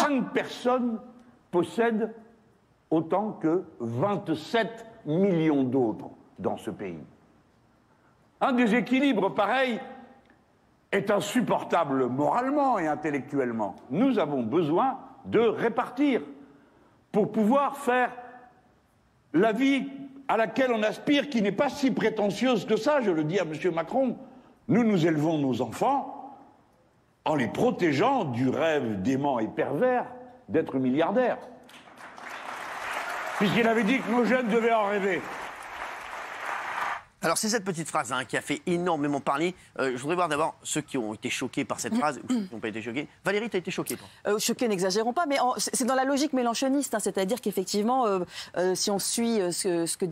5 personnes possèdent autant que 27 millions d'autres dans ce pays. Un déséquilibre pareil est insupportable moralement et intellectuellement. Nous avons besoin de répartir pour pouvoir faire la vie à laquelle on aspire, qui n'est pas si prétentieuse que ça, je le dis à M. Macron. Nous élevons nos enfants en les protégeant du rêve dément et pervers d'être milliardaires. Puisqu'il avait dit que nos jeunes devaient en rêver. Alors c'est cette petite phrase qui a fait énormément parler. Je voudrais voir d'abord ceux qui ont été choqués par cette phrase, ou ceux qui n'ont pas été choqués. Valérie, tu as été choquée, toi? Choquée, n'exagérons pas, mais c'est dans la logique mélenchoniste, c'est-à-dire qu'effectivement, si on suit ce que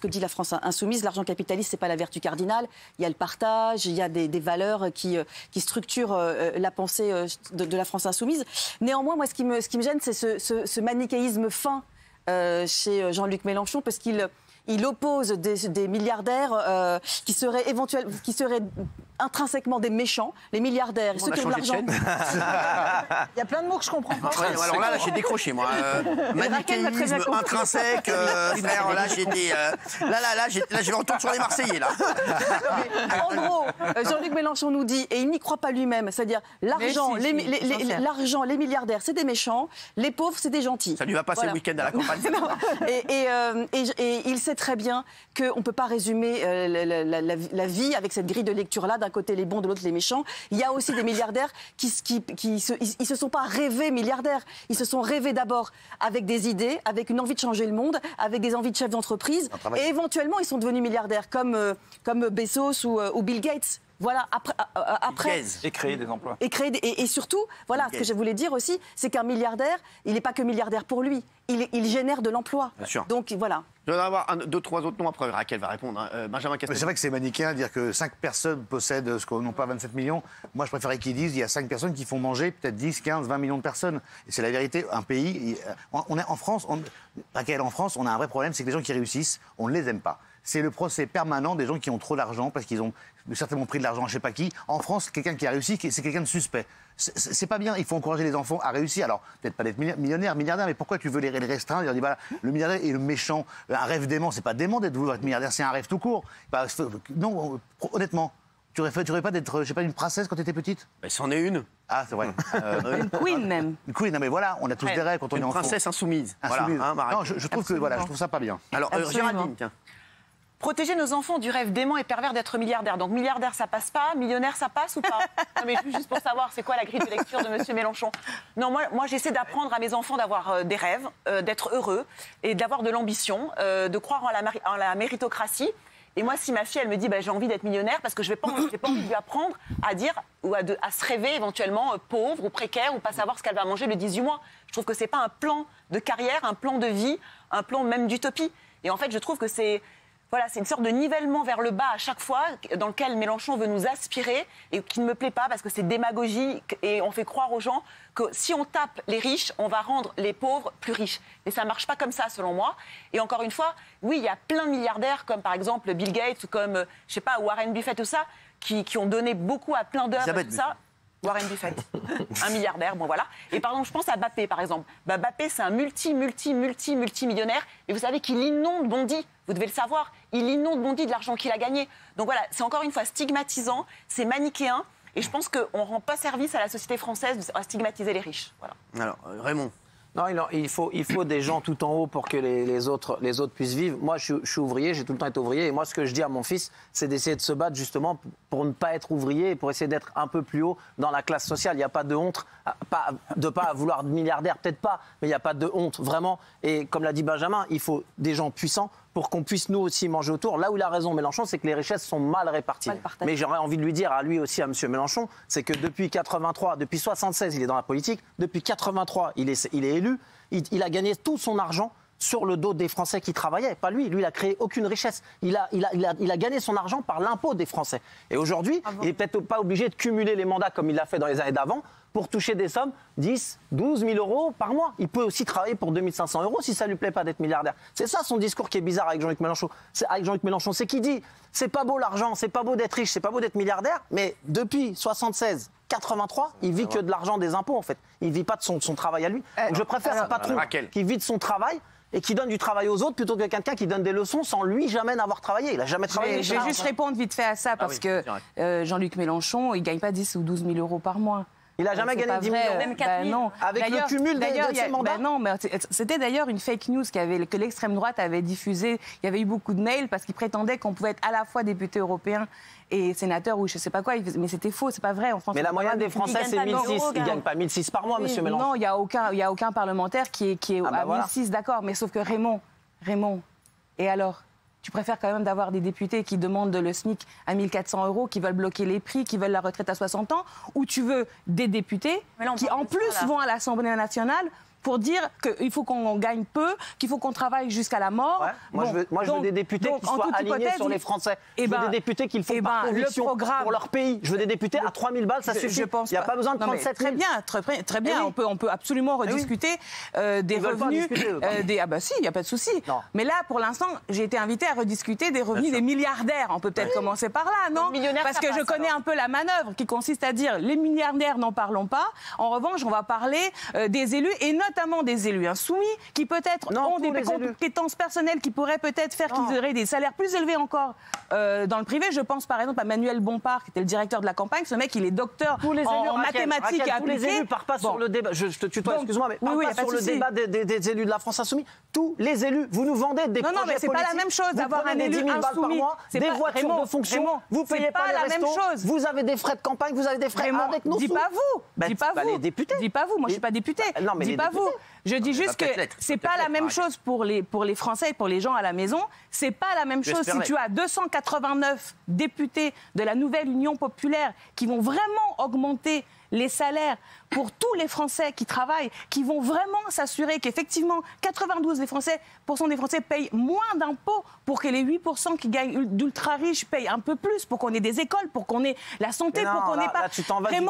dit la France insoumise, l'argent capitaliste, c'est pas la vertu cardinale. Il y a le partage, il y a des valeurs qui structurent la pensée de la France insoumise. Néanmoins, moi, ce qui me gêne, c'est ce manichéisme fin chez Jean-Luc Mélenchon, parce qu'il oppose des milliardaires qui seraient intrinsèquement des méchants, les milliardaires, ceux qui ont de l'argent. Il y a plein de mots que je comprends pas. Ouais, alors là, j'ai décroché, moi. Manichéisme, intrinsèque, frère, là, j'ai des... Là, je retourne sur les Marseillais, là. En gros, Jean-Luc Mélenchon nous dit, et il n'y croit pas lui-même, c'est-à-dire l'argent, les milliardaires, c'est des méchants, les pauvres, c'est des gentils. Ça lui va passer le week-end à la campagne. Et il sait très bien qu'on ne peut pas résumer la vie avec cette grille de lecture-là. D'un côté les bons, de l'autre les méchants. Il y a aussi des milliardaires qui se sont pas rêvés milliardaires. Ils se sont rêvés d'abord avec des idées, avec une envie de changer le monde, avec des envies de chef d'entreprise. Et éventuellement, ils sont devenus milliardaires, comme Bezos ou Bill Gates. Voilà, après... Et créer des emplois. Et surtout, voilà, ce que je voulais dire aussi, c'est qu'un milliardaire, il n'est pas que milliardaire pour lui. Il génère de l'emploi. Bien sûr. Donc, voilà. Je vais avoir 2, 3 autres noms, après Raquel va répondre. Benjamin Castaldi. C'est vrai que c'est manichéen de dire que 5 personnes possèdent ce qu'on n'a pas 27 millions. Moi, je préférais qu'ils disent qu'il y a 5 personnes qui font manger peut-être 10, 15, 20 millions de personnes. Et c'est la vérité. Un pays... On est en France, Raquel, en France, on a un vrai problème, c'est que les gens qui réussissent, on ne les aime pas. C'est le procès permanent des gens qui ont trop d'argent parce qu'ils ont certainement pris de l'argent à je ne sais pas qui. En France, quelqu'un qui a réussi, c'est quelqu'un de suspect. C'est pas bien. Il faut encourager les enfants à réussir. Alors, peut-être pas d'être millionnaire, milliardaire, mais pourquoi tu veux les restreindre? Dire, voilà, le milliardaire est le méchant. Un rêve dément, c'est pas dément d'être vouloir être milliardaire, c'est un rêve tout court. Non, honnêtement. Tu rêvais pas d'être, je sais pas, une princesse quand tu étais petite? C'en est une. Ah, c'est vrai. Une queen, même. Une queen, non mais voilà, on a tous des rêves quand on est enfant. Une princesse insoumise. Voilà, hein, non, je trouve que, voilà, je trouve ça pas bien. Alors, Géraldine, tiens. Protéger nos enfants du rêve dément et pervers d'être milliardaire. Donc milliardaire, ça passe pas. Millionnaire, ça passe ou pas? Non, mais juste pour savoir, c'est quoi la grille de lecture de M. Mélenchon? Non, moi j'essaie d'apprendre à mes enfants d'avoir des rêves, d'être heureux et d'avoir de l'ambition, de croire en la méritocratie. Et moi, si ma fille, elle me dit j'ai envie d'être millionnaire, parce que je n'ai pas envie de lui apprendre à dire ou à se rêver éventuellement pauvre ou précaire ou pas savoir ce qu'elle va manger le 18 mois. Je trouve que c'est pas un plan de carrière, un plan de vie, un plan même d'utopie. Et en fait, je trouve que c'est une sorte de nivellement vers le bas à chaque fois dans lequel Mélenchon veut nous aspirer et qui ne me plaît pas parce que c'est démagogique et on fait croire aux gens que si on tape les riches, on va rendre les pauvres plus riches. Et ça ne marche pas comme ça, selon moi. Et encore une fois, oui, il y a plein de milliardaires comme par exemple Bill Gates ou comme, je sais pas, Warren Buffett, tout ça, qui ont donné beaucoup à plein d'œuvres, tout ça. Warren Buffett, un milliardaire, bon voilà. Et par exemple, je pense à Bappé, par exemple. Bappé, c'est un multimillionnaire. Et vous savez qu'il inonde Bondy, vous devez le savoir. Il inonde Bondy de l'argent qu'il a gagné. Donc voilà, c'est encore une fois stigmatisant, c'est manichéen. Et je pense qu'on ne rend pas service à la société française à stigmatiser les riches. Voilà. Alors, Raymond. Non, il faut des gens tout en haut pour que les autres puissent vivre. Moi, je suis ouvrier, j'ai tout le temps été ouvrier. Et moi, ce que je dis à mon fils, c'est d'essayer de se battre justement pour ne pas être ouvrier et pour essayer d'être un peu plus haut dans la classe sociale. Il n'y a pas de honte de ne pas vouloir de milliardaire, peut-être pas, mais il n'y a pas de honte, vraiment. Et comme l'a dit Benjamin, il faut des gens puissants pour qu'on puisse nous aussi manger autour. Là où il a raison, Mélenchon, c'est que les richesses sont mal réparties. Mais j'aurais envie de lui dire à lui aussi, à M. Mélenchon, c'est que depuis 83, depuis 76, il est dans la politique. Depuis 83, il est élu. Il a gagné tout son argent sur le dos des Français qui travaillaient. Pas lui. Lui, il a créé aucune richesse. Il a gagné son argent par l'impôt des Français. Et aujourd'hui, il n'est peut-être pas obligé de cumuler les mandats comme il l'a fait dans les années d'avant pour toucher des sommes 10, 12 000 euros par mois. Il peut aussi travailler pour 2 500 euros si ça ne lui plaît pas d'être milliardaire. C'est ça son discours qui est bizarre avec Jean-Luc Mélenchon. C'est qu'il dit, c'est pas beau l'argent, c'est pas beau d'être riche, c'est pas beau d'être milliardaire, mais depuis 76, 83, il vit que de l'argent des impôts en fait. Il vit pas de son travail à lui. Donc je préfère un patron qui vit de son travail et qui donne du travail aux autres plutôt que quelqu'un qui donne des leçons sans lui jamais n'avoir travaillé. Il a jamais travaillé. Je vais juste répondre vite fait à ça parce que Jean-Luc Mélenchon, il gagne pas 10 ou 12 000 euros par mois. Il n'a jamais gagné 10 000 euros. Même 4 000. non. Avec le cumul de ses mandats. Non, mais c'était d'ailleurs une fake news que l'extrême droite avait diffusée. Il y avait eu beaucoup de mails parce qu'ils prétendaient qu'on pouvait être à la fois député européen et sénateur ou je sais pas quoi. Mais c'était faux, c'est pas vrai. En France, mais la moyenne des Français, c'est 1 600. Ils ne gagnent pas 1 600 par mois, monsieur Mélenchon. Non, il n'y a aucun parlementaire qui est à 1 600, d'accord. Mais sauf que Raymond, et alors ? Tu préfères quand même d'avoir des députés qui demandent le SMIC à 1 400 €, qui veulent bloquer les prix, qui veulent la retraite à 60 ans, ou tu veux des députés qui en plus vont à l'Assemblée nationale pour dire qu'il faut qu'on gagne peu, qu'il faut qu'on travaille jusqu'à la mort. Ouais. Moi, je veux des députés qui soient alignés sur les Français. Je veux des députés qui le font par conviction pour leur pays. Je veux des députés à 3 000 balles, ça suffit. Il n'y a pas besoin de 37 000. Très bien. On peut absolument rediscuter des revenus. Ah bah si, il n'y a pas de souci. Mais là, pour l'instant, j'ai été invitée à rediscuter des revenus des milliardaires. On peut peut-être commencer par là, non ? Parce que je connais un peu la manœuvre qui consiste à dire les milliardaires, n'en parlons pas. En revanche, on va parler des élus et notamment des élus insoumis qui peut-être ont des compétences personnelles qui pourraient peut-être faire qu'ils auraient des salaires plus élevés encore dans le privé. Je pense par exemple à Manuel Bompard qui était le directeur de la campagne. Ce mec, il est docteur en mathématiques et appliquées. Tous les élus partent pas sur le débat. Je te tutoie, excuse-moi, mais pas sur le débat des élus de la France insoumis. Tous les élus, vous nous vendez des projets politiques. Non, mais c'est pas la même chose d'avoir un élu insoumis. Des voitures de fonction. Vous payez pas la même chose. Vous avez des frais de campagne, vous avez des frais avec nos sous. Dis pas vous. Dis pas vous. Les députés. Dis pas vous. Moi, je suis pas députée. Dis pas vous. Je dis juste que c'est pas la même chose pour les Français et pour les gens à la maison. C'est pas la même chose si tu as 289 députés de la nouvelle Union populaire qui vont vraiment augmenter les salaires pour tous les Français qui travaillent, qui vont vraiment s'assurer qu'effectivement 92% des Français payent moins d'impôts pour que les 8% qui gagnent d'ultra riches payent un peu plus, pour qu'on ait des écoles, pour qu'on ait la santé, pour qu'on ait pas... Là, tu t'en vas du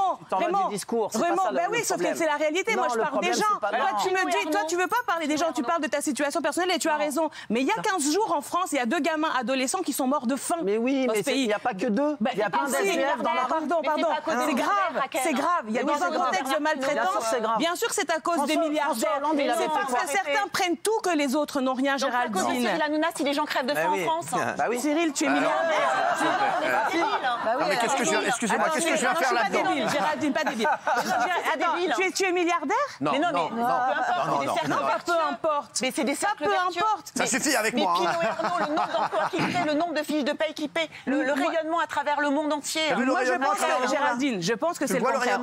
discours. Vraiment, oui, sauf que c'est la réalité. Moi, je parle des gens. Toi, tu veux pas parler des gens, tu parles de ta situation personnelle et tu as raison. Mais il y a 15 jours en France, il y a 2 gamins adolescents qui sont morts de faim. Mais oui, mais il n'y a pas que 2. Il y a plein d'SDF dans la rue. Pardon, c'est grave. Il y a des contextes de maltraitance. Bien sûr, c'est à cause des milliardaires. C'est parce que certains prennent tout que les autres n'ont rien, Géraldine. Cyril Hanouna, si les gens crèvent de faim en France. Cyril, tu es milliardaire. Mais excusez-moi, qu'est-ce que je viens faire là-dedans ? Géraldine, pas débile. Tu es milliardaire ? Non, peu importe. Mais c'est des cercles vertueux. Ça suffit avec moi. Mais Pinault et Arnaud, le nombre d'emplois qu'il crée, le nombre de fiches de paye qu'il paie, le rayonnement à travers le monde entier. Moi, je pense que c'est le contraire.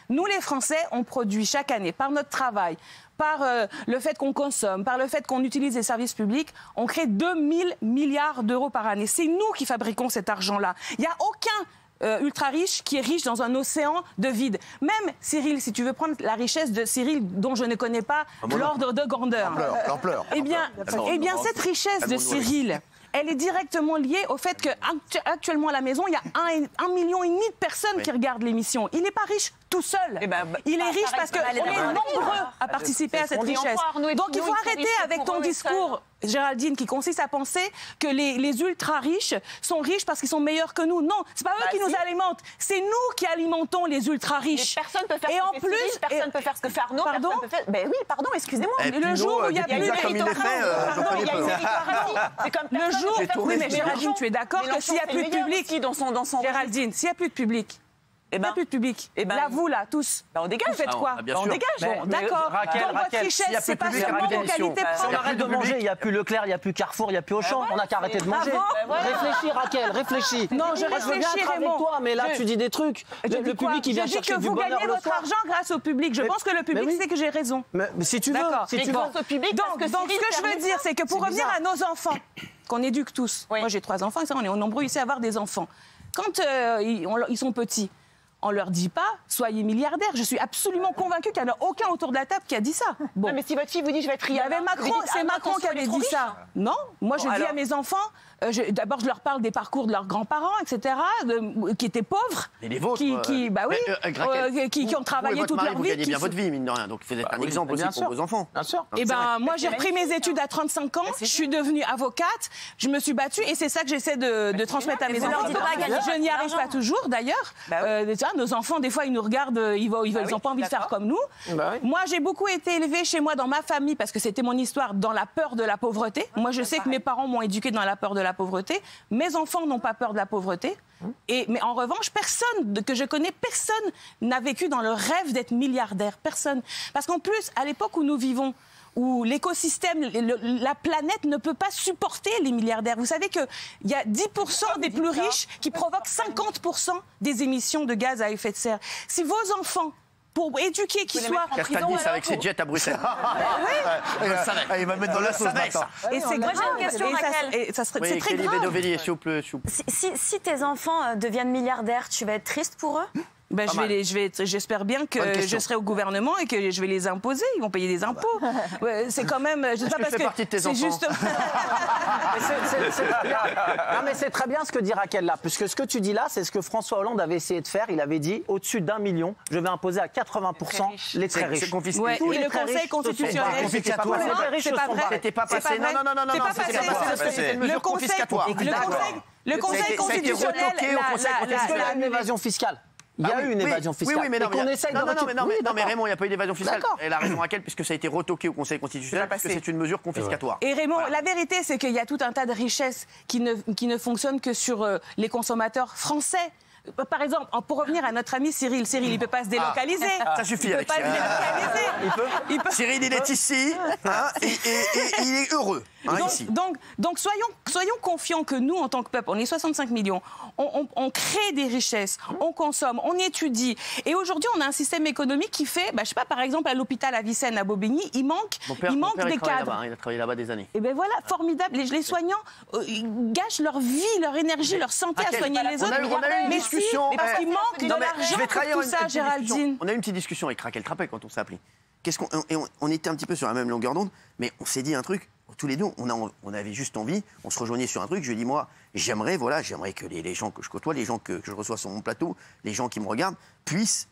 Nous, les Français, on produit chaque année, par notre travail, par le fait qu'on consomme, par le fait qu'on utilise les services publics, on crée 2 000 milliards d'euros par année. C'est nous qui fabriquons cet argent-là. Il n'y a aucun ultra riche qui est riche dans un océan de vide. Même Cyril, si tu veux prendre la richesse de Cyril, dont je ne connais pas l'ordre de grandeur. L'ampleur. Eh bien, cette richesse de Cyril, elle est directement liée au fait qu'actuellement à la maison, il y a 1,5 million de personnes qui regardent l'émission. Il n'est pas riche tout seul. Il est riche parce qu'on est nombreux à participer à cette richesse. Donc il faut arrêter avec ton discours, Géraldine, qui consiste à penser que les ultra riches sont riches parce qu'ils sont meilleurs que nous. Non, c'est pas eux qui nous alimentent, c'est nous qui alimentons les ultra riches. Personne peut faire ce que fait Cyril, personne peut faire ce que fait Arnaud. Pardon ? Oui, pardon, excusez-moi. Le jour où il y a plus de le jour, oui, mais Géraldine, tu es d'accord que s'il n'y a plus de public, Géraldine, s'il n'y a plus de public, il n'y a plus de public. Là, vous, là, tous. On dégage. Vous faites quoi ? On dégage. Bon, d'accord. Donc, votre richesse, c'est pas seulement vos qualités propres. On arrête de manger, il n'y a plus Leclerc, il n'y a plus Carrefour, il n'y a plus Auchan. On n'a qu'à arrêter de manger. Réfléchis, Raquel, réfléchis. Non, je réfléchis, Raymond. Toi, mais là, tu dis des trucs. Le public, il vient chercher du bonheur le soir. Je dis que vous gagnez votre argent grâce au public. Je pense que le public sait que j'ai raison. Mais si tu veux. D'accord. Grâce au public, donc, ce que je veux dire, c'est que pour revenir à nos enfants, qu'on éduque tous. Moi, j'ai 3 enfants, et ça, on est nombreux ici à avoir des enfants. Quand ils sont petits, on leur dit pas « soyez milliardaire ». Je suis absolument convaincue qu'il n'y en a aucun autour de la table qui a dit ça. Bon. Non, mais si votre fille vous dit « je vais être Rihanna », il y avait Macron, c'est Macron qui avait dit ça. Non, moi je dis à mes enfants, d'abord je leur parle des parcours de leurs grands-parents, etc., qui étaient pauvres. Et les vôtres qui ont travaillé toute leur vie. Vous gagnez bien votre vie, mine de rien, donc vous êtes un exemple aussi pour vos enfants. Bien sûr. Et moi j'ai repris mes études à 35 ans, je suis devenue avocate, je me suis battue et c'est ça que j'essaie de transmettre à mes enfants. Je n'y arrive pas toujours d'ailleurs. nos enfants, des fois, ils nous regardent, ils n'ont pas envie de faire comme nous. Bah oui. Moi, j'ai beaucoup été élevée chez moi, dans ma famille, parce que c'était mon histoire, dans la peur de la pauvreté. Moi, je sais que mes parents m'ont éduquée dans la peur de la pauvreté. Mes enfants n'ont pas peur de la pauvreté. Mais en revanche, que je connais, personne n'a vécu dans le rêve d'être milliardaire. Personne. Parce qu'en plus, à l'époque où nous vivons, où l'écosystème, la planète ne peut pas supporter les milliardaires. Vous savez qu'il y a 10% des plus riches qui provoquent 50% des émissions de gaz à effet de serre. Si vos enfants, pour éduquer qu'ils soient en prison... Castanis avec ses jets à Bruxelles. Il va mettre dans la sauce maintenant. Et c'est Moi, j'ai une question, Raquel. C'est Oui, très Kelly grave. Bedovelli, s'il vous plaît. Si tes enfants deviennent milliardaires, tu vas être triste pour eux? Ben, j'espère bien que je serai au gouvernement et que je vais les imposer. Ils vont payer des impôts. Ouais, c'est quand même. Je sais pas, tu parce fais que partie de tes c'est enfants juste. C'est très bien. Non, mais c'est très bien ce que dit Raquel là, puisque ce que tu dis là, c'est ce que François Hollande avait essayé de faire. Il avait dit au-dessus d'1 million, je vais imposer à 80% les très riches. C'est confisqué. Ouais, Tous et les le très Conseil riches se sont constitutionnel. pas confiscatoire. Non, c'est pas vrai. C'était pas C'est passé. vrai. Non, C'est pas c'était passé. pas passé. C'était une mesure confiscatoire. Le Conseil constitutionnel. Est-ce qu'il y a une évasion fiscale? Il y a eu une évasion fiscale. Oui, mais non, qu'on essaye de récupérer. non, mais Raymond, il n'y a pas eu d'évasion fiscale. D'accord. Elle a raison, Raquel, puisque ça a été retoqué au Conseil constitutionnel, parce que c'est une mesure confiscatoire. Et Raymond, la vérité, c'est qu'il y a tout un tas de richesses qui ne fonctionnent que sur les consommateurs français. Par exemple, pour revenir à notre ami Cyril, il ne peut pas se délocaliser. Ça suffit Il ne avec peut pas se Cyril. délocaliser. Cyril, il est ici, et il est heureux, ici. Donc soyons confiants que nous, en tant que peuple, on est 65 millions, on crée des richesses, on consomme, on étudie. Et aujourd'hui, on a un système économique qui fait, je sais pas, par exemple, à l'hôpital Avicenne à Bobigny, il manque Mon père, des cadres. il a travaillé là-bas des années. Et bien voilà, formidable. Les soignants ils gâchent leur vie, leur énergie, leur santé à soigner les autres. On a eu une Mais discussion. mais parce qu'il manque de l'argent pour tout ça, Géraldine. On a eu une petite discussion avec Raquel Trappel quand on s'est appelé. On était un petit peu sur la même longueur d'onde, mais on s'est dit un truc. Tous les deux, on avait juste envie, on se rejoignait sur un truc. Je lui ai dit, moi, j'aimerais que les gens que je côtoie, les gens que je reçois sur mon plateau, les gens qui me regardent, puissent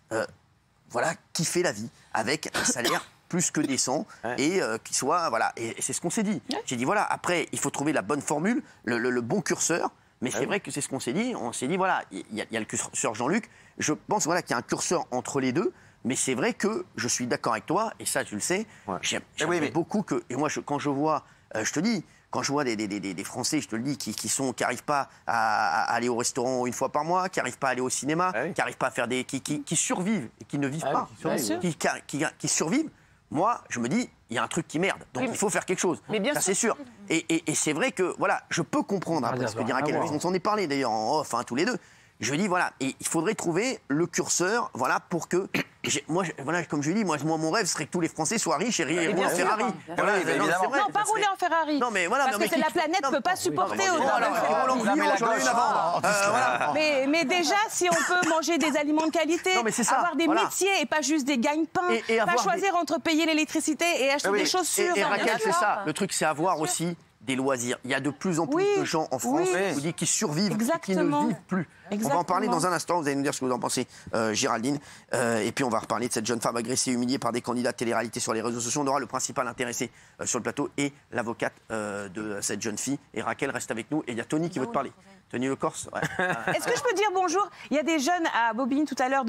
kiffer la vie avec un salaire plus que décent et qui soit, et c'est ce qu'on s'est dit. J'ai dit, après, il faut trouver la bonne formule, le bon curseur. Mais c'est vrai que c'est ce qu'on s'est dit. On s'est dit, il y a le curseur Jean-Luc. Je pense qu'il y a un curseur entre les deux. Mais c'est vrai que je suis d'accord avec toi, et ça, tu le sais. J'aimerais beaucoup que. Et moi, quand je vois, je te dis, quand je vois des Français, je te le dis, qui n'arrivent pas à aller au restaurant une fois par mois, qui n'arrivent pas à aller au cinéma, qui n'arrivent pas à faire qui survivent et qui ne vivent pas, qui survivent. Moi, je me dis, il y a un truc qui merde. Donc il faut faire quelque chose. Mais bien sûr, c'est sûr. Et c'est vrai que je peux je peux dire à quel on s'en est parlé d'ailleurs en off, tous les deux. Je dis et il faudrait trouver le curseur, pour que moi, comme je dis, moi mon rêve serait que tous les Français soient riches et roulent en Ferrari. Non, pas rouler en Ferrari. Non, mais parce que la planète ne peut pas supporter autant. Mais déjà, si on peut manger des aliments de qualité, avoir des métiers et pas juste des gagne-pains, pas choisir entre payer l'électricité et acheter des chaussures. Et Raquel, c'est ça. Le truc, c'est avoir aussi des loisirs. Il y a de plus en plus de gens en France qui survivent et qui ne vivent plus. Exactement. On va en parler dans un instant. Vous allez nous dire ce que vous en pensez, Géraldine. Et puis on va reparler de cette jeune femme agressée et humiliée par des candidats de télé-réalité sur les réseaux sociaux. On aura le principal intéressé sur le plateau et l'avocate de cette jeune fille. Et Raquel reste avec nous. Et il y a Tony qui veut te parler. Tony Le Corse. Est-ce que je peux dire bonjour? Il y a des jeunes à Bobigny tout à l'heure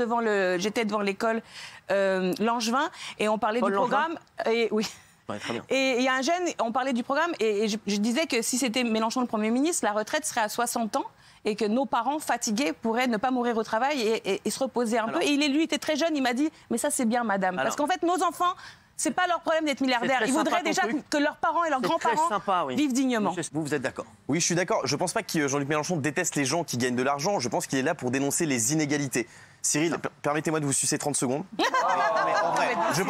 j'étais devant l'école Langevin et on parlait du programme. Et oui. Ouais, très bien. Et il y a un jeune, on parlait du programme, et je disais que si c'était Mélenchon le Premier ministre, la retraite serait à 60 ans et que nos parents fatigués pourraient ne pas mourir au travail et se reposer un peu. Et lui était très jeune, il m'a dit « mais ça c'est bien madame ». Parce qu'en fait nos enfants, c'est pas leur problème d'être milliardaires. Ils voudraient déjà que leurs parents et leurs grands-parents vivent dignement. Vous êtes d'accord? Oui, je suis d'accord. Je pense pas que Jean-Luc Mélenchon déteste les gens qui gagnent de l'argent. Je pense qu'il est là pour dénoncer les inégalités. Cyril, permettez-moi de vous sucer 30 secondes. Je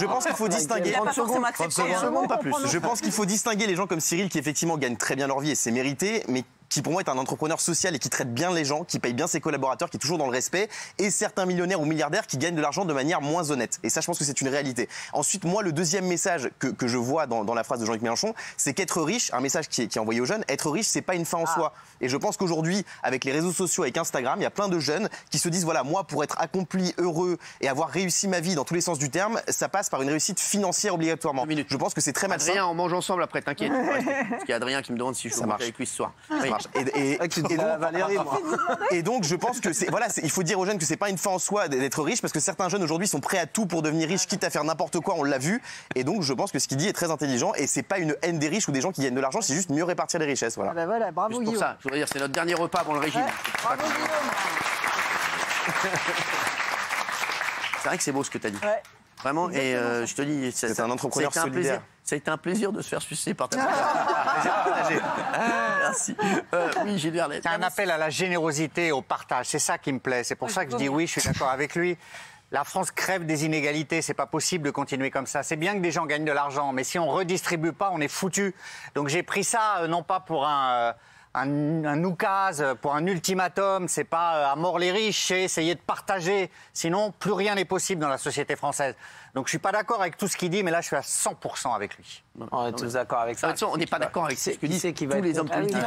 pense qu'il faut distinguer. 30 secondes, pas plus. Je pense qu'il faut distinguer les gens comme Cyril qui effectivement gagnent très bien leur vie et c'est mérité, mais qui pour moi est un entrepreneur social et qui traite bien les gens, qui paye bien ses collaborateurs, qui est toujours dans le respect, et certains millionnaires ou milliardaires qui gagnent de l'argent de manière moins honnête. Et ça, je pense que c'est une réalité. Ensuite, moi, le deuxième message que je vois dans la phrase de Jean-Luc Mélenchon, c'est qu'être riche, un message qui est envoyé aux jeunes, être riche, c'est pas une fin en soi. Et je pense qu'aujourd'hui, avec les réseaux sociaux, avec Instagram, il y a plein de jeunes qui se disent, voilà, moi, pour être accompli, heureux et avoir réussi ma vie dans tous les sens du terme, ça passe par une réussite financière obligatoirement. Je pense que c'est très malsain. Adrien, on mange ensemble après, t'inquiète. Parce qu'il y a Adrien qui me demande si je veux manger avec lui ce soir. Oui. charge. Et donc, je pense que il faut dire aux jeunes que c'est pas une fin en soi d'être riche, parce que certains jeunes aujourd'hui sont prêts à tout pour devenir riches, quitte à faire n'importe quoi, on l'a vu. Et donc, je pense que ce qu'il dit est très intelligent, et c'est pas une haine des riches ou des gens qui gagnent de l'argent, c'est juste mieux répartir les richesses. Voilà. Ah ben voilà, bravo Juste pour Guillaume. ça, je voudrais dire, c'est notre dernier repas avant le régime. Ouais, bravo Guillaume. C'est vrai que c'est beau ce que tu as dit. Ouais. Vraiment, et je te dis, C'est un entrepreneur solidaire. Ça a été un plaisir de se faire sucer par ta Merci. Oui, Gilles Verlet. C'est un appel à la générosité, au partage. C'est ça qui me plaît. C'est pour ça que je dis oui, je suis d'accord avec lui. La France crève des inégalités, c'est pas possible de continuer comme ça. C'est bien que des gens gagnent de l'argent, mais si on redistribue pas, on est foutu. Donc j'ai pris ça non pas pour un oukase, pour un ultimatum, c'est pas à mort les riches, c'est essayer de partager. Sinon, plus rien n'est possible dans la société française. Donc je suis pas d'accord avec tout ce qu'il dit, mais là je suis à 100% avec lui. On est tous d'accord avec ça. On n'est pas d'accord avec ce que disent tous les hommes politiques.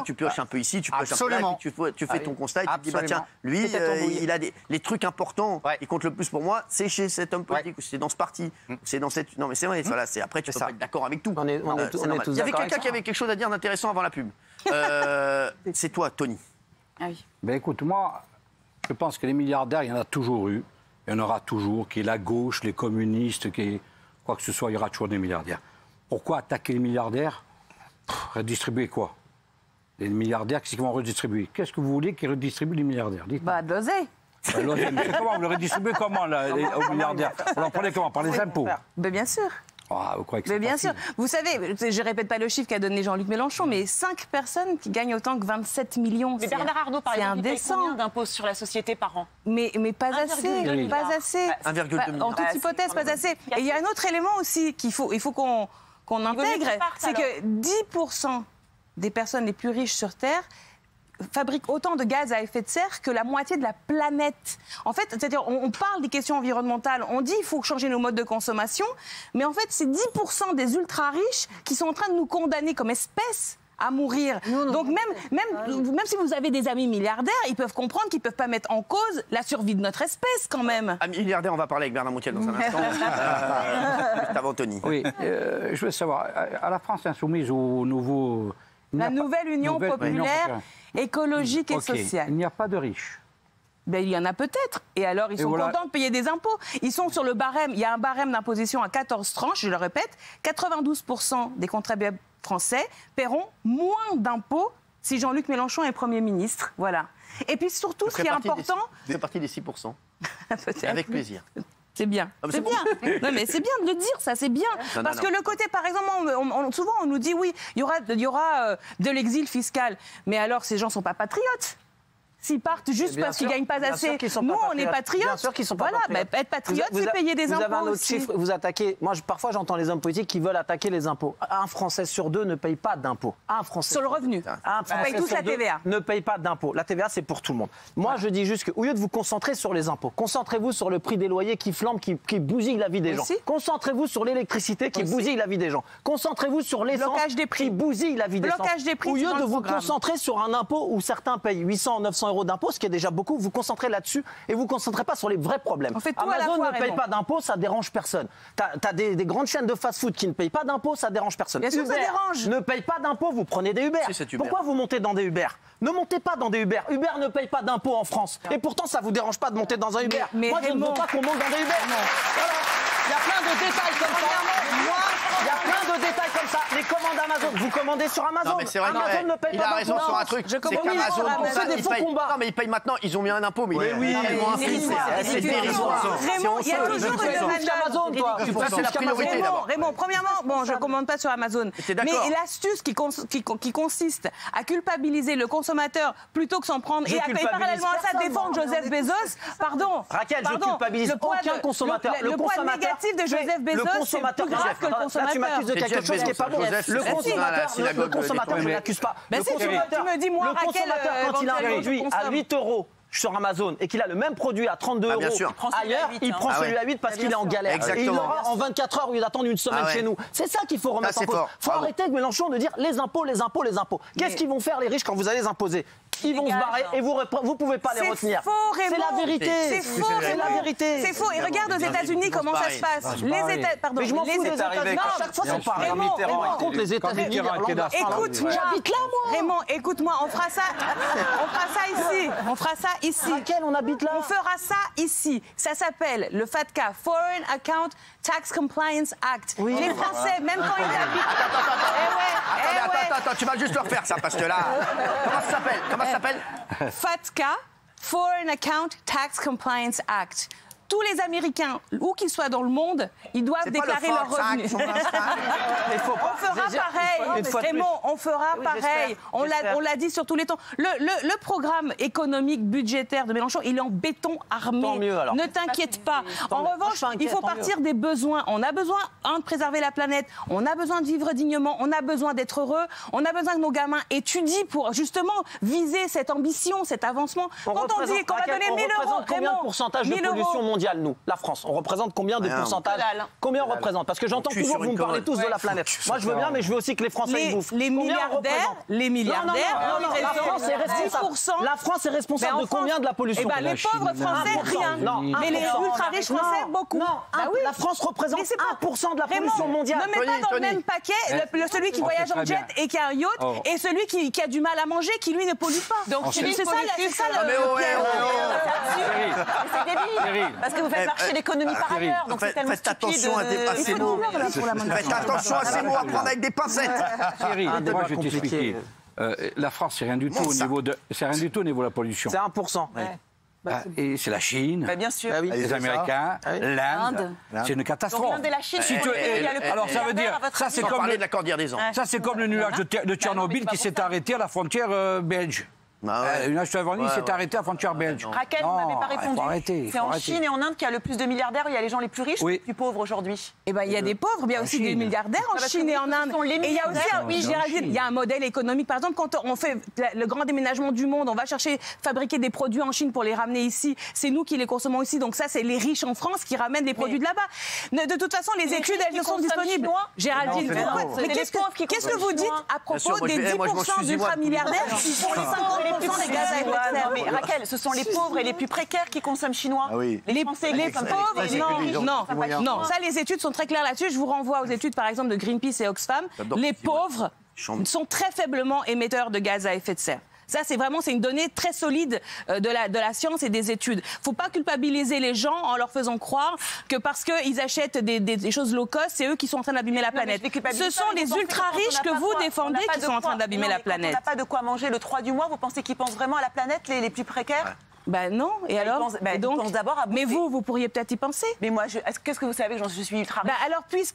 Tu pioches un peu ici, tu pioches un peu là, tu fais ton constat et tu te dis, bah tiens, lui, il a les trucs importants, il compte le plus pour moi, c'est chez cet homme politique, c'est dans ce parti, c'est dans cette... Non mais c'est vrai, voilà, après tu peux pas être d'accord avec tout. On est tous Il y avait d'accord. quelqu'un qui avait quelque chose à dire d'intéressant avant la pub. C'est toi, Tony. Ah oui. Ben écoute, moi, je pense que les milliardaires, il y en a toujours eu. Il y en aura toujours, qui est la gauche, les communistes, quoi que ce soit, il y aura toujours des milliardaires. Pourquoi attaquer les milliardaires? Redistribuer quoi? Les milliardaires, qu'est-ce qu'ils vont redistribuer? Qu'est-ce que vous voulez qu'ils redistribuent les milliardaires? Bah, de l'oseille. Mais comment vous le redistribuez comment aux milliardaires? Vous l'en prenez comment? Par les impôts? Ben, bien sûr. Ah, vous croyez que Mais bien sûr. facile? Vous savez, je répète pas le chiffre qu'a donné Jean-Luc Mélenchon, mais 5 personnes qui gagnent autant que 27 millions. Mais Bernard Arnault, par exemple, il paye indécent. combien d'impôts sur la société par an? Mais pas assez, 1,2 milliard. pas assez. 1,2 milliard. En toute hypothèse, pas assez. Et il y a un autre élément aussi il faut qu'on intègre, c'est que 10% des personnes les plus riches sur Terre fabriquent autant de gaz à effet de serre que la moitié de la planète. En fait, c'est-à-dire, on parle des questions environnementales, on dit qu'il faut changer nos modes de consommation, mais en fait, c'est 10% des ultra-riches qui sont en train de nous condamner comme espèce à mourir. Donc même si vous avez des amis milliardaires, ils peuvent comprendre qu'ils ne peuvent pas mettre en cause la survie de notre espèce quand même. Ah, milliardaire, on va parler avec Bernard Montiel dans un instant. Avant Tony. Oui, je veux savoir, à la France insoumise au nouveau... La nouvelle Union populaire, écologique et sociale. Il n'y a pas de riches. Ben, il y en a peut-être. Et alors, ils sont contents de payer des impôts. Ils sont sur le barème. Il y a un barème d'imposition à 14 tranches, je le répète. 92% des contribuables français paieront moins d'impôts si Jean-Luc Mélenchon est Premier ministre. Voilà. Et puis surtout, ce qui est important... Je fais partie des 6%. Peut-être. Avec plaisir. C'est bien. Ah, c'est bien. Non, mais c'est bien de le dire, ça, c'est bien. Parce que le côté, par exemple, souvent on nous dit oui, il y aura de l'exil fiscal. Mais alors, ces gens ne sont pas patriotes. S'ils partent juste parce qu'ils ne gagnent pas assez. Nous, on est patriotes. Bien sûr qu'ils sont pas patriotes. Bah, être patriote, c'est payer des impôts. Vous avez un autre aussi. chiffre, vous attaquez. Moi, parfois, j'entends les hommes politiques qui veulent attaquer les impôts. Un Français sur deux ne paye pas d'impôts. Un Français sur le revenu. Un Français paye tous la TVA. Ne paye pas d'impôts. La TVA, c'est pour tout le monde. Moi, je dis juste qu'au lieu de vous concentrer sur les impôts, concentrez-vous sur le prix des loyers qui flambe, qui bousille la vie des gens. Concentrez-vous sur l'électricité qui bousille la vie des gens. Concentrez-vous sur l'essence qui bousille la vie des gens. Au lieu de vous concentrer sur un impôt où certains payent 800, 900 euros d'impôts, ce qui est déjà beaucoup, vous concentrez là-dessus et vous concentrez pas sur les vrais problèmes. Amazon ne paye pas d'impôts, ça dérange personne. T'as des grandes chaînes de fast-food qui ne payent pas d'impôts, ça dérange personne. Bien sûr, ça dérange. Ne paye pas d'impôts, vous prenez des Uber. Pourquoi vous montez dans des Uber? Ne montez pas dans des Uber. Uber ne paye pas d'impôts en France. Et pourtant, ça vous dérange pas de monter dans un Uber. Moi, je ne veux pas qu'on monte dans des Uber. Voilà. Il y a plein de détails comme ça. Il y a plein de détails comme ça. Les commandes Amazon, vous commandez sur Amazon. Non, mais c'est vrai, Amazon ne paye il pas a raison d'impôts. sur un truc. C'est qu'Amazon, des faux combats. Non, mais ils payent maintenant. Ils ont mis un impôt, mais c'est dérisoire. Raymond, il y a toujours une Amazon, toi. C'est la priorité d'abord. Raymond, premièrement, bon, je ne commande pas sur Amazon. Mais l'astuce qui consiste à culpabiliser le consommateur plutôt que s'en prendre et parallèlement à ça défendre Joseph Bezos, pardon. Raquel, je culpabilise aucun consommateur. Le poids négatif de Joseph Bezos, c'est plus grave que le consommateur. Tu m'accuses de quelque chose qui n'est pas bon. Le consommateur, je ne l'accuse pas. Le consommateur, quand il a réduit à 8 € sur Amazon et qu'il a le même produit à 32 bien euros sûr. ailleurs, il prend celui à 8 parce qu'il est en galère. Exactement. Et il l'aura en 24 heures au lieu d'attendre une semaine chez nous. C'est ça qu'il faut remettre en cause. Il faut arrêter avec Mélenchon de dire les impôts, les impôts, les impôts. Qu'est-ce qu'ils vont faire les riches quand vous allez les imposer? Ils vont se barrer et vous ne pouvez pas les retenir. C'est faux, Raymond. C'est la vérité. C'est faux, C'est la vérité. C'est faux. Et regarde aux États-Unis comment ça se passe. Les États, pardon. Mais je m'en fous des États-Unis. À chaque fois, c'est pareil. Par contre, les États-Unis, écoute-moi. J'habite là, moi. Raymond, écoute-moi. On fera ça ici. On fera ça ici. Laquelle on habite là? On fera ça ici. Ça s'appelle le FATCA, Foreign Account Tax Compliance Act. Les Français, même quand ils habitent. Attends, tu vas juste le refaire ça, parce que là. Comment ça s'appelle? FATCA, Foreign Account Tax Compliance Act. Tous les Américains, où qu'ils soient dans le monde, ils doivent déclarer leurs revenus. On fera pareil. Raymond, on fera pareil. On l'a dit sur tous les temps. Le programme économique budgétaire de Mélenchon, il est en béton armé. Tant mieux, alors. Ne t'inquiète pas. En revanche, il faut partir des besoins. On a besoin, de préserver la planète. On a besoin de vivre dignement. On a besoin d'être heureux. On a besoin que nos gamins étudient pour justement viser cette ambition, cet avancement. Quand on dit qu'on va donner 1 000 euros, combien de pourcentage de pollution mondiale, nous, la France? On représente combien de pourcentage? Combien on représente? Parce que j'entends toujours, vous me parlez tous de la planète. Moi, je veux bien, mais je veux aussi que les Français y bouffent. Les milliardaires, non, la France est responsable. La France est responsable de combien de la pollution? Les pauvres Français, rien. Mais les ultra-riches Français, beaucoup. La France représente 1% de la pollution mondiale. Ne mets pas dans le même paquet celui qui voyage en jet et qui a un yacht et celui qui a du mal à manger, qui lui ne pollue pas. Donc c'est ça c'est débile. Parce que vous faites marcher l'économie par ailleurs. Donc c'est tellement Faites attention à ces mots. Faites attention à ces mots à prendre avec des pincettes. Thierry, moi je vais t'expliquer. La France, c'est rien du tout au niveau de la pollution. C'est 1%. Et c'est la Chine, bien sûr. les Américains, l'Inde. C'est une catastrophe. L'Inde et la Chine. Alors ça veut dire, ça c'est comme de la Cordillère des Andes. Ça c'est comme le nuage de Tchernobyl qui s'est arrêté à la frontière belge. Le nuage Tchernobyl s'est arrêté à la frontière belge. Raquel, vous m'avez pas répondu. C'est en Chine et en Inde qu'il y a le plus de milliardaires, il y a les gens les plus riches ou les plus pauvres aujourd'hui? Eh ben, il y a des pauvres, il y a aussi des milliardaires en Chine et en Inde. Et il y a aussi, Géraldine, il y a un modèle économique. Par exemple, quand on fait le grand déménagement du monde, on va chercher, fabriquer des produits en Chine pour les ramener ici. C'est nous qui les consommons ici. Donc ça, c'est les riches en France qui ramènent les produits de là-bas. De toute façon, les études, elles sont disponibles. Géraldine, mais qu'est-ce que vous dites à propos des 10% d'ultra-milliardaires qui font les 50% des gaz à effet de serre? Non, mais Raquel, ce sont les pauvres et les plus précaires qui consomment chinois. Les Français, les pauvres, non. Ça, les études sont très claires là-dessus. Je vous renvoie aux études, par exemple, de Greenpeace et Oxfam. Les pauvres sont très faiblement émetteurs de gaz à effet de serre. Ça, c'est une donnée très solide de la science et des études. Faut pas culpabiliser les gens en leur faisant croire que parce qu'ils achètent des choses low cost, c'est eux qui sont en train d'abîmer la planète. Ce sont les ultra-riches que vous défendez qui sont en train d'abîmer la planète. Quand on n'a pas de quoi manger le 3 du mois, vous pensez qu'ils pensent vraiment à la planète, les plus précaires? Ben non, et alors ils pensent d'abord à bouffer. Mais vous pourriez peut-être y penser. Mais moi, qu'est-ce que vous savez que je suis ultra riche?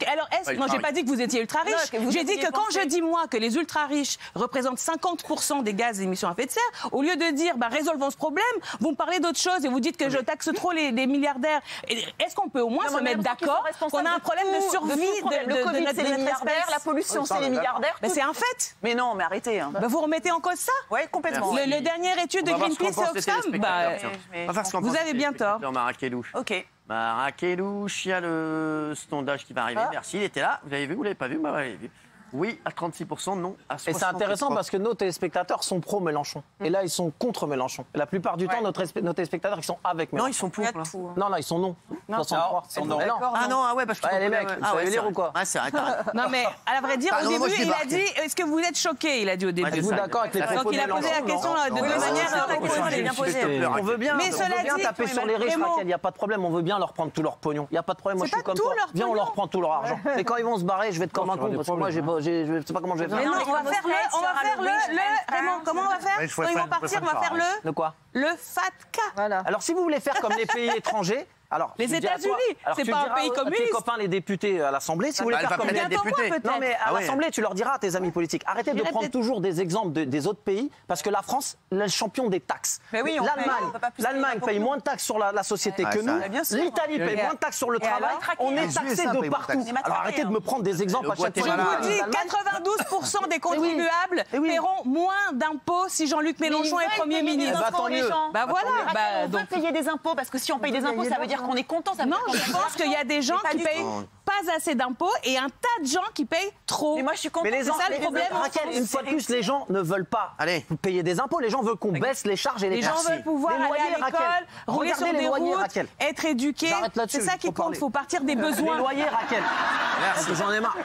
Non, j'ai pas dit que vous étiez ultra riche. J'ai dit que quand je dis moi que les ultra riches représentent 50% des gaz d'émissions à effet de serre, au lieu de dire résolvons ce problème, vous me parlez d'autre chose et vous dites que je taxe trop les milliardaires. Est-ce qu'on peut au moins se mettre d'accord qu'on a un problème de survie le Covid, c'est les milliardaires, la pollution, c'est les milliardaires. C'est un fait. Mais non, mais arrêtez. Vous remettez en cause ça? Oui, complètement. Le dernière étude de Greenpeace et Oxfam, vous avez bien tort. Marakelouche. Ok. Marakelouche, il y a le sondage qui va arriver. Merci, il était là. Vous l'avez vu, vous l'avez pas vu? Vous l'avez vu. Oui à 36%, non à 63%. Et c'est intéressant parce que nos téléspectateurs sont pro-Mélenchon. Et là, ils sont contre Mélenchon. Et la plupart du temps, nos téléspectateurs, ils sont avec Mélenchon. Non, ils sont pour. Non, ils sont non. 63. Parce que les mecs, vous savez lire ou quoi? C'est vrai. Non, mais à la vrai dire, au début, il a dit est-ce que vous êtes choqués? Il a dit au début. Êtes-vous d'accord avec les propos de Mélenchon? Donc il a posé la question de manière On veut bien taper sur les riches, Raquel, il n'y a pas de problème. On veut bien leur prendre tout leur pognon. Il n'y a pas de problème. Moi, je suis comme toi. Viens, on leur prend tout leur argent. Et quand ils vont se barrer, je vais être comme un con parce que moi, je sais pas comment je vais faire. Mais non, on va faire le. Raymond, comment on va faire? Quand ils vont partir, on va faire le. Le quoi? Le FATCA. Alors, si vous voulez faire comme les pays étrangers, Alors, Les je dis à toi- États-Unis, alors, c'est tu pas un diras pays à tes communiste. copains, les députés à l'Assemblée, si vous voulez elle faire va comme peut-être les être députés. peut-être. Non, mais à Ah ouais. l'Assemblée, tu leur diras à tes amis politiques, arrêtez de J'irai prendre peut-être. toujours des exemples des autres pays, parce que la France, elle est le champion des taxes. Mais oui, on peut pas plus L'Allemagne payer paye d'impôts. moins de taxes sur la société que ça, nous. bien sûr. L'Italie paye moins de taxes sur le Et travail. alors, traqué, On hein. est Les taxé USA de payent moins de partout. taxes. On est matraqué, Alors arrêtez de me prendre des exemples à chaque Je fois. vous dis, L'Allemagne- 92% des contribuables Eh oui. paieront moins d'impôts si Jean-Luc Mélenchon est Premier ministre. Bah, tant mieux. Bah voilà, Raquel, bah, on veut donc- payer des impôts parce que si on paye des impôts, ça veut dire qu'on est content. Ça veut Non, dire qu'on je paye pense de qu'il y a des gens l'argent. qui Mais pas du payent tout. pas assez d'impôts et un tas de gens qui payent trop. Mais moi, je suis contente. Mais les C'est ça le problème. Raquel, une fois de plus, les gens ne veulent pas Allez. payer des impôts. Les gens veulent qu'on baisse les charges et les Les gens taxes. veulent pouvoir Les aller loyers, à l'école, Raquel. rouler Regardez sur les des loyers, routes, Raquel. être éduqué. J'arrête là-dessus, C'est ça qui faut compte. parler. Il faut partir des besoins. Les loyers, Raquel. Merci, j'en ai marre.